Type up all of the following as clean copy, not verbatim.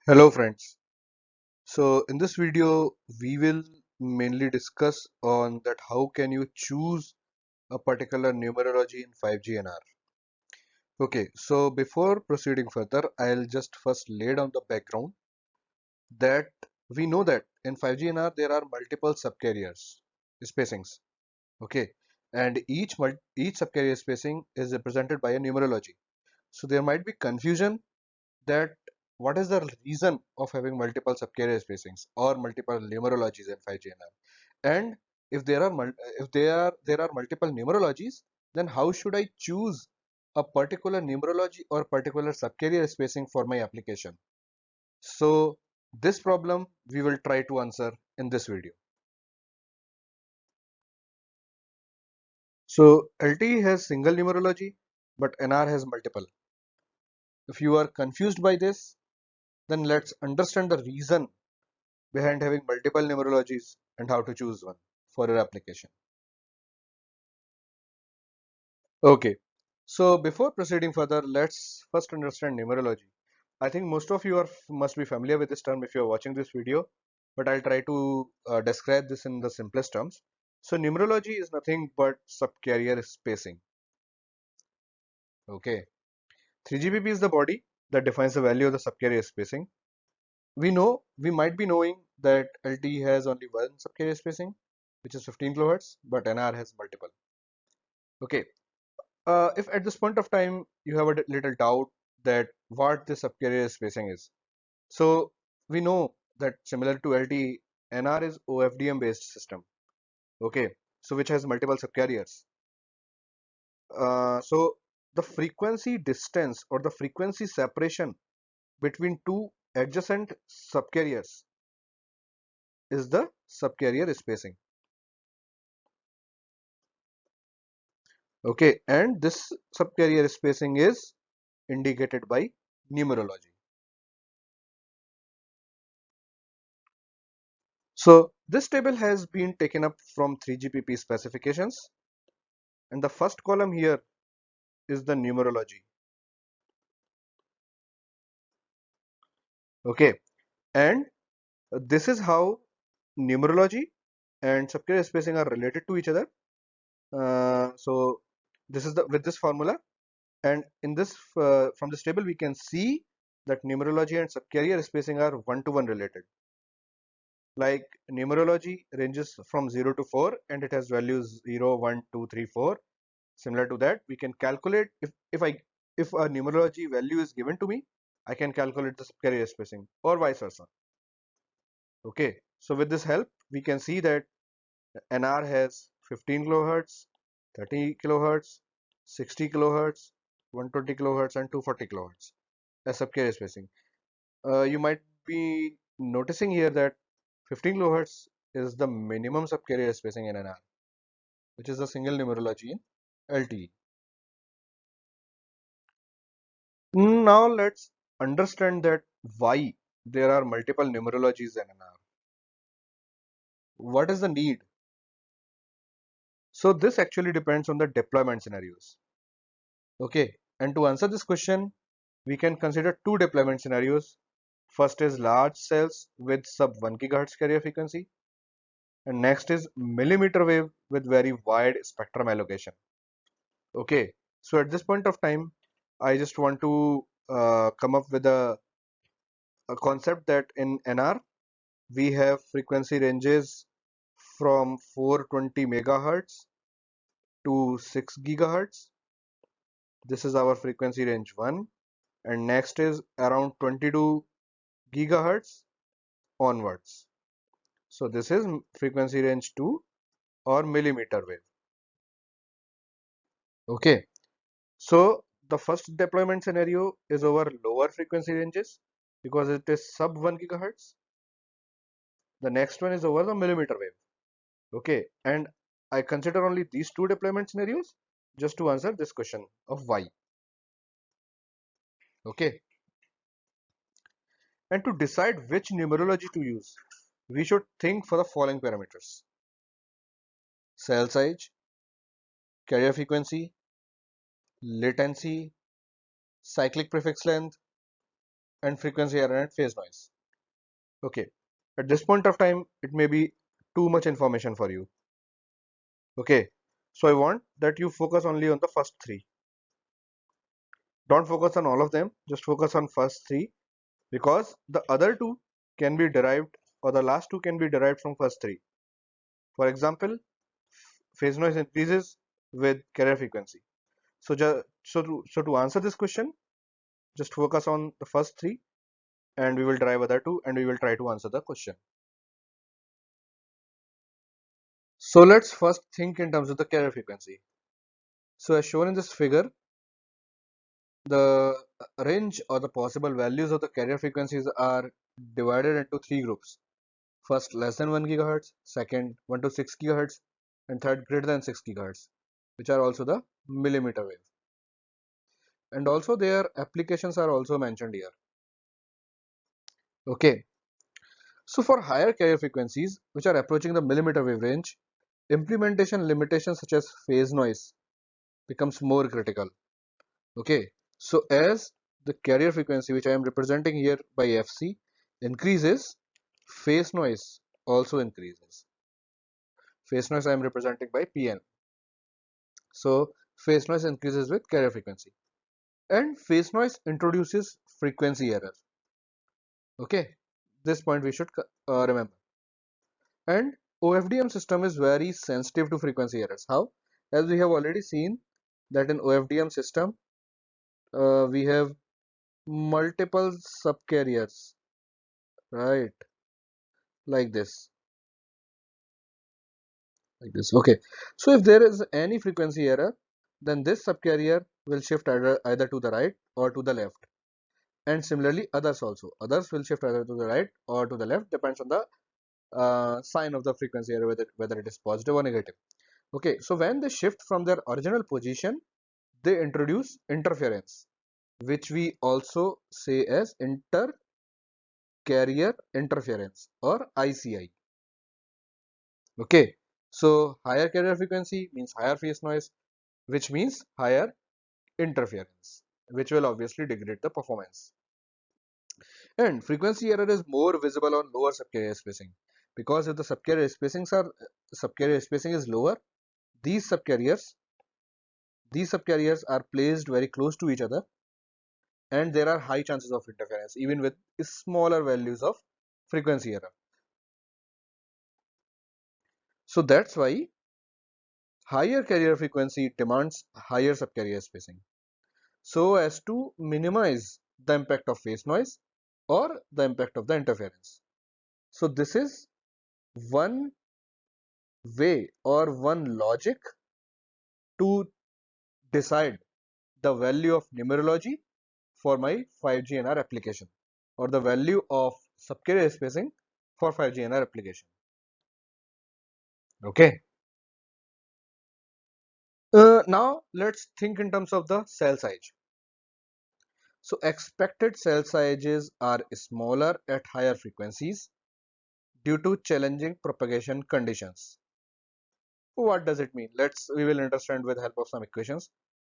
Hello friends. So in this video we will mainly discuss on that how can you choose a particular numerology in 5G NR. Okay, so before proceeding further, I'll just first lay down the background that we know that in 5G NR there are multiple subcarriers spacings. Okay, and each subcarrier spacing is represented by a numerology. So there might be confusion that what is the reason of having multiple subcarrier spacings or multiple numerologies in 5G NR? And if there are multiple numerologies, then how should I choose a particular numerology or particular subcarrier spacing for my application? So this problem we will try to answer in this video. So LTE has single numerology, but NR has multiple. If you are confused by this, then let's understand the reason behind having multiple numerologies and how to choose one for your application. Okay, so before proceeding further, let's first understand numerology. I think most of you must be familiar with this term if you are watching this video, but I'll try to describe this in the simplest terms. So numerology is nothing but subcarrier spacing. Okay, 3GPP is the body that defines the value of the subcarrier spacing. We might be knowing that LTE has only one subcarrier spacing, which is 15 kilohertz, but NR has multiple. Okay, if at this point of time you have a little doubt that what this subcarrier spacing is, so we know that similar to LTE, NR is OFDM based system. Okay, so which has multiple subcarriers. So the frequency distance or the frequency separation between two adjacent subcarriers is the subcarrier spacing. Okay, and this subcarrier spacing is indicated by numerology. So this table has been taken up from 3GPP specifications, and the first column here is the numerology. Okay, and this is how numerology and subcarrier spacing are related to each other. So this is the with this formula, and in this from this table we can see that numerology and subcarrier spacing are one-to-one related. Like numerology ranges from 0 to 4 and it has values 0, 1, 2, 3, 4. Similar to that, we can calculate if a numerology value is given to me, I can calculate the subcarrier spacing or vice versa. Okay, so with this help, we can see that NR has 15 kilohertz, 30 kilohertz, 60 kilohertz, 120 kilohertz, and 240 kilohertz as subcarrier spacing. You might be noticing here that 15 kilohertz is the minimum subcarrier spacing in NR, which is a single numerology in LTE. Now let's understand that why there are multiple numerologies in NR. What is the need? So this actually depends on the deployment scenarios. Okay, and to answer this question, we can consider two deployment scenarios. First is large cells with sub 1 GHz carrier frequency, and next is millimeter wave with very wide spectrum allocation. Okay, so at this point of time, I just want to come up with a concept that in NR we have frequency ranges from 420 megahertz to 6 gigahertz. This is our frequency range 1, and next is around 22 gigahertz onwards. So this is frequency range 2 or millimeter wave. Okay, so the first deployment scenario is over lower frequency ranges because it is sub 1 gigahertz. The next one is over the millimeter wave. Okay, and I consider only these two deployment scenarios just to answer this question of why. Okay, and to decide which numerology to use, we should think for the following parameters: cell size, carrier frequency, latency, cyclic prefix length, and frequency error and phase noise. Okay, at this point of time, it may be too much information for you. Okay, so I want that you focus only on the first three. Don't focus on all of them, just focus on first three, because the other two can be derived, or the last two can be derived from first three. For example, phase noise increases with carrier frequency. So to answer this question, just focus on the first three, and we will derive other two, and we will try to answer the question. So let's first think in terms of the carrier frequency. So as shown in this figure, the range or the possible values of the carrier frequencies are divided into three groups. First, less than 1 GHz, second, 1 to 6 GHz, and third, greater than 6 GHz, which are also the millimeter wave. And also their applications are also mentioned here. Okay, so for higher carrier frequencies, which are approaching the millimeter wave range, implementation limitations such as phase noise becomes more critical. Okay, so as the carrier frequency, which I am representing here by Fc, increases, phase noise also increases. Phase noise I am representing by Pn. So phase noise increases with carrier frequency, and phase noise introduces frequency error. Okay, this point we should remember. And OFDM system is very sensitive to frequency errors. How? As we have already seen that in OFDM system, we have multiple subcarriers, right? Like this, like this. Okay. So if there is any frequency error, then this subcarrier will shift either to the right or to the left. And similarly, others also. Others will shift either to the right or to the left, depends on the sign of the frequency error, whether it is positive or negative. Okay, so when they shift from their original position, they introduce interference, which we also say as inter-carrier interference or ICI. Okay, so higher carrier frequency means higher phase noise, which means higher interference, which will obviously degrade the performance. And frequency error is more visible on lower subcarrier spacing, because if the subcarrier spacing is lower, these subcarriers these subcarriers are placed very close to each other, and there are high chances of interference even with smaller values of frequency error. So that's why higher carrier frequency demands higher subcarrier spacing, so as to minimize the impact of phase noise or the impact of the interference. So this is one way or one logic to decide the value of numerology for my 5G NR application, or the value of subcarrier spacing for 5G NR application. Okay. Now let's think in terms of the cell size. So expected cell sizes are smaller at higher frequencies due to challenging propagation conditions. What does it mean? We will understand with the help of some equations.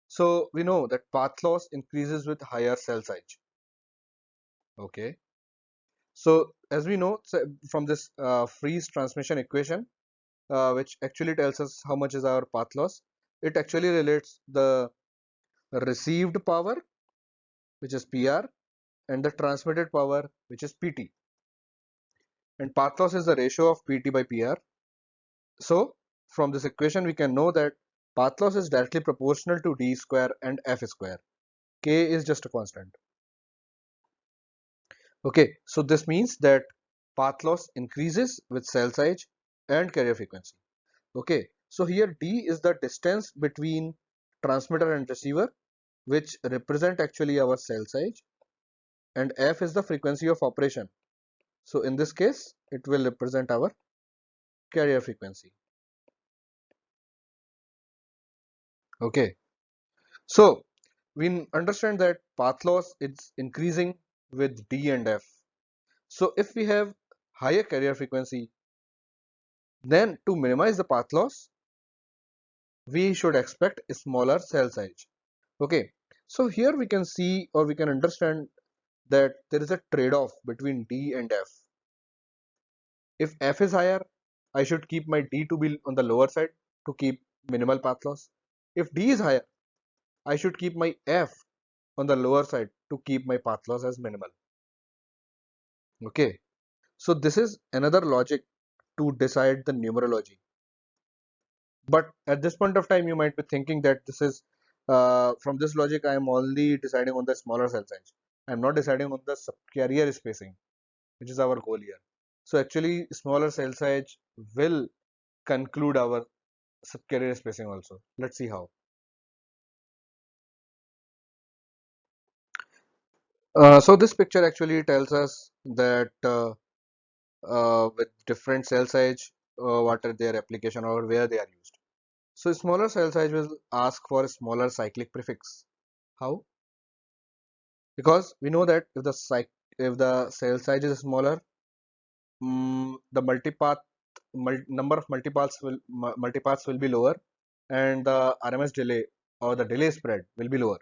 So we know that path loss increases with higher cell size. Okay. So as we know from this Friis transmission equation, which actually tells us how much is our path loss, it actually relates the received power, which is PR, and the transmitted power, which is PT. And path loss is the ratio of PT by PR. So from this equation, we can know that path loss is directly proportional to D square and F square. K is just a constant. Okay, so this means that path loss increases with cell size and carrier frequency. Okay, so here D is the distance between transmitter and receiver, which represent actually our cell size, and F is the frequency of operation. So in this case, it will represent our carrier frequency. Okay, so we understand that path loss is increasing with D and F. So if we have higher carrier frequency, then to minimize the path loss, we should expect a smaller cell size. Okay, so here we can see, or we can understand that there is a trade-off between D and F. If F is higher, I should keep my D to be on the lower side to keep minimal path loss. If D is higher, I should keep my F on the lower side to keep my path loss as minimal. Okay, so this is another logic to decide the numerology. But at this point of time, you might be thinking that this is from this logic, I am only deciding on the smaller cell size. I am not deciding on the subcarrier spacing, which is our goal here. So actually, smaller cell size will conclude our subcarrier spacing also. Let's see how. So this picture actually tells us that with different cell size, what are their application or where they are used. So smaller cell size will ask for a smaller cyclic prefix. How? Because we know that if the cell size is smaller, the number of multipaths will be lower, and the RMS delay or the delay spread will be lower.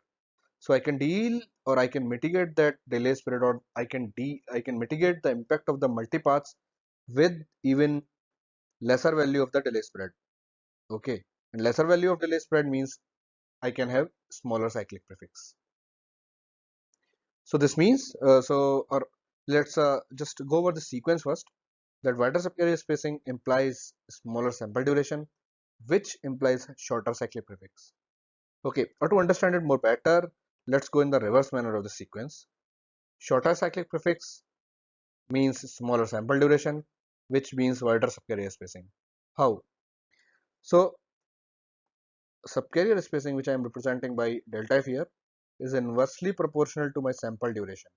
So I can deal or I can mitigate that delay spread, or I can mitigate the impact of the multipaths with even lesser value of the delay spread. Okay, and lesser value of delay spread means I can have smaller cyclic prefix. So this means or let's just go over the sequence first. That wider subcarrier spacing implies smaller sample duration, which implies shorter cyclic prefix. Okay, or to understand it more better, let's go in the reverse manner of the sequence. Shorter cyclic prefix means smaller sample duration, which means wider subcarrier spacing. How? So subcarrier spacing, which I am representing by delta F here, is inversely proportional to my sample duration.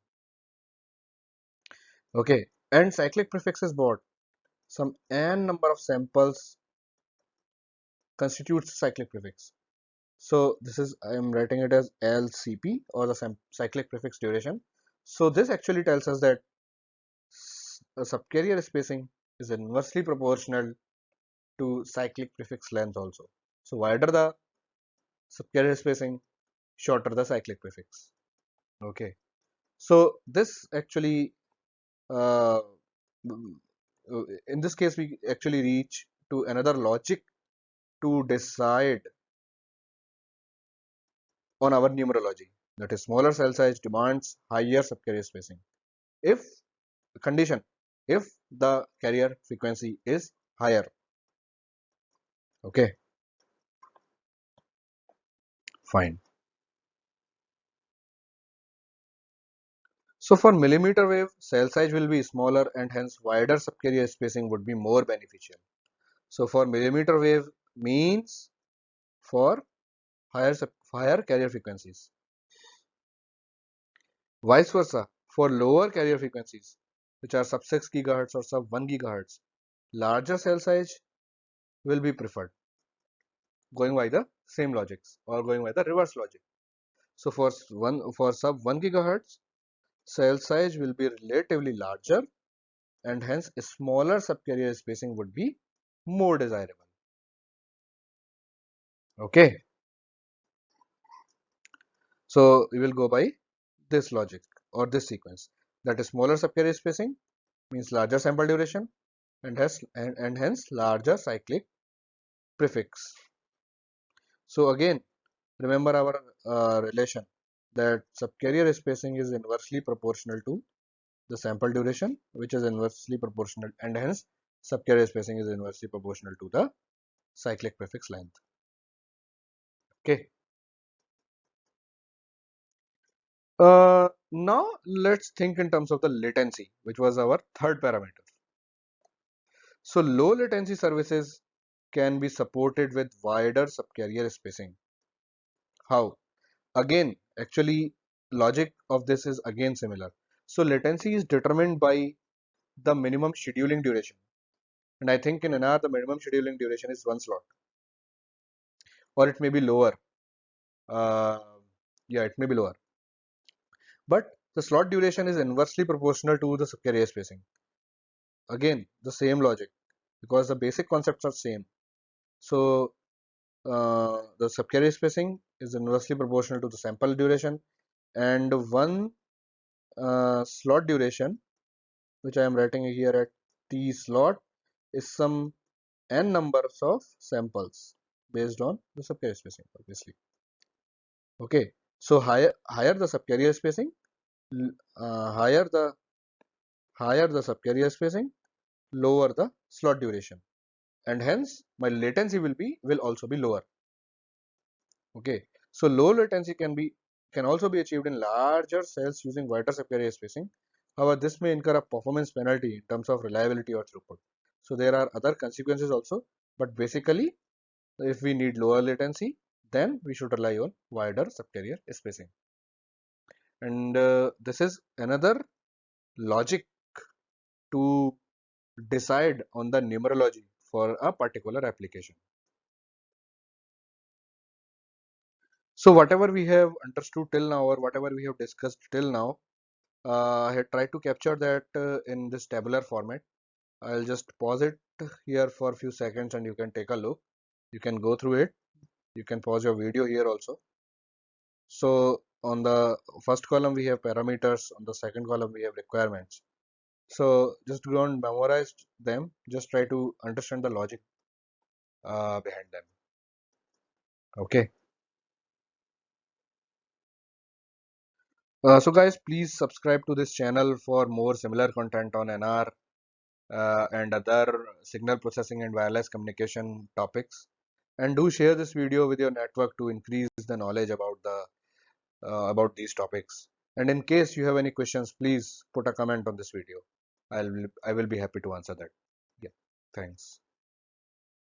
Okay, and cyclic prefix is what? Some n number of samples constitutes cyclic prefix. So this is, I am writing it as LCP, or the cyclic prefix duration. So this actually tells us that a subcarrier spacing is inversely proportional to cyclic prefix length also. So wider the subcarrier spacing, shorter the cyclic prefix. Okay. So this actually, uh, in this case, we actually reach to another logic to decide on our numerology. That is, smaller cell size demands higher subcarrier spacing. If condition, if the carrier frequency is higher. Okay, fine. So for millimeter wave, cell size will be smaller and hence wider subcarrier spacing would be more beneficial. So for millimeter wave means for higher carrier frequencies. Vice versa, for lower carrier frequencies, which are sub 6 GHz or sub 1 GHz, larger cell size will be preferred, going by the same logics or going by the reverse logic. So for sub 1 GHz, cell size will be relatively larger and hence a smaller subcarrier spacing would be more desirable. Okay, so we will go by this logic or this sequence. That is, smaller subcarrier spacing means larger sample duration and hence larger cyclic prefix. So again, remember our relation that subcarrier spacing is inversely proportional to the sample duration, which is inversely proportional, and hence subcarrier spacing is inversely proportional to the cyclic prefix length. Okay. Now let's think in terms of the latency, which was our third parameter. So low latency services can be supported with wider subcarrier spacing. How? Again, actually, logic of this is again similar. So latency is determined by the minimum scheduling duration. And I think in NR, the minimum scheduling duration is 1 slot, or it may be lower. Uh, yeah, it may be lower. But the slot duration is inversely proportional to the subcarrier spacing. Again, the same logic, because the basic concepts are same. So the subcarrier spacing is inversely proportional to the sample duration, and one slot duration, which I am writing here at T slot, is some n numbers of samples based on the subcarrier spacing, obviously. Okay, so higher the subcarrier spacing, higher the subcarrier spacing, lower the slot duration, and hence my latency will also be lower. Okay, so low latency can also be achieved in larger cells using wider subcarrier spacing. However, this may incur a performance penalty in terms of reliability or throughput. So there are other consequences also, but basically, if we need lower latency, then we should rely on wider subcarrier spacing. And this is another logic to decide on the numerology for a particular application. So whatever we have understood till now, or whatever we have discussed till now, I had tried to capture that in this tabular format. I'll just pause it here for a few seconds and you can take a look. You can go through it. You can pause your video here also. So on the first column we have parameters, on the second column we have requirements. So just go and memorize them. Just try to understand the logic behind them. Okay. So guys, please subscribe to this channel for more similar content on NR and other signal processing and wireless communication topics. And do share this video with your network to increase the knowledge about these topics. And in case you have any questions, please put a comment on this video. I will be happy to answer that. Yeah, thanks.